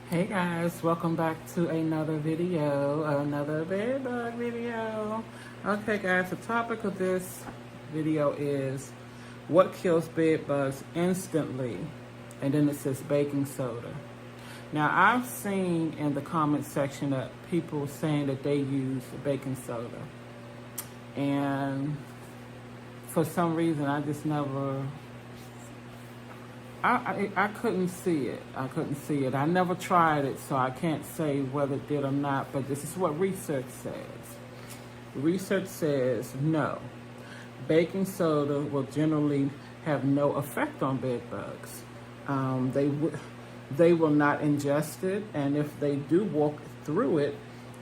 Hey guys, welcome back to another video, another bed bug video. Okay guys, the topic of this video is what kills bed bugs instantly, and then it says baking soda. Now I've seen in the comment section that people saying that they use baking soda, and for some reason I just never I couldn't see it. I never tried it, so I can't say whether it did or not, but this is what research says. Research says no. Baking soda will generally have no effect on bed bugs. They will not ingest it, and if they do walk through it,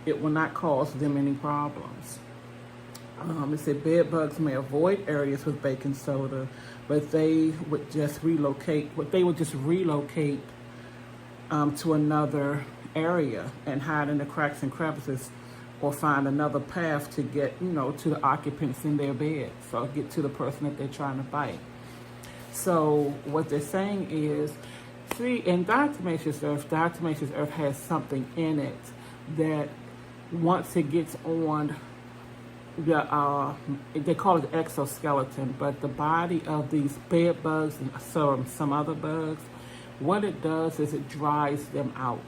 it will not cause them any problems. It said bed bugs may avoid areas with baking soda, but they would just relocate. To another area and hide in the cracks and crevices, or find another path to get, to the occupants in their bed. So get to the person that they're trying to bite. So what they're saying is, see, in Diatomaceous Earth has something in it that once it gets on they call it exoskeleton, but the body of these bed bugs and some other bugs, what it does is it dries them out.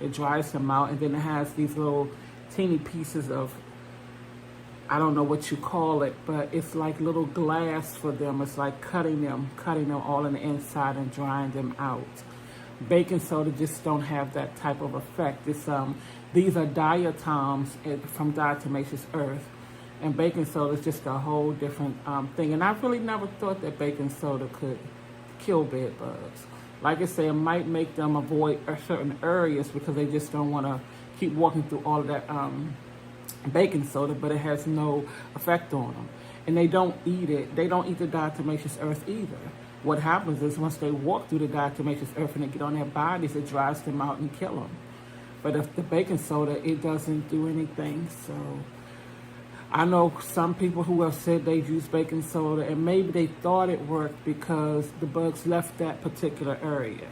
It dries them out, and then it has these little teeny pieces of, I don't know what you call it, but it's like little glass for them. It's like cutting them all on the inside and drying them out. Baking soda just don't have that type of effect. It's these are diatoms from Diatomaceous Earth. And baking soda is just a whole different thing. And I really never thought that baking soda could kill bed bugs. Like I say, it might make them avoid certain areas because they just don't want to keep walking through all of that baking soda, but it has no effect on them. And they don't eat it. They don't eat the diatomaceous earth either. What happens is once they walk through the diatomaceous earth and they get on their bodies, it dries them out and kill them. But if the baking soda, it doesn't do anything. So I know some people who have said they've used baking soda, and maybe they thought it worked because the bugs left that particular area,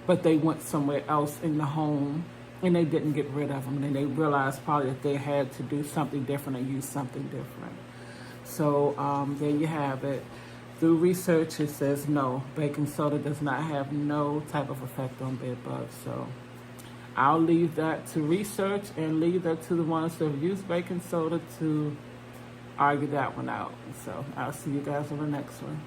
but they went somewhere else in the home and they didn't get rid of them. And they realized probably that they had to do something different or use something different. So there you have it. Through research, it says no, baking soda does not have no type of effect on bed bugs. So I'll leave that to research and leave that to the ones that have used baking soda to argue that one out. So I'll see you guys on the next one.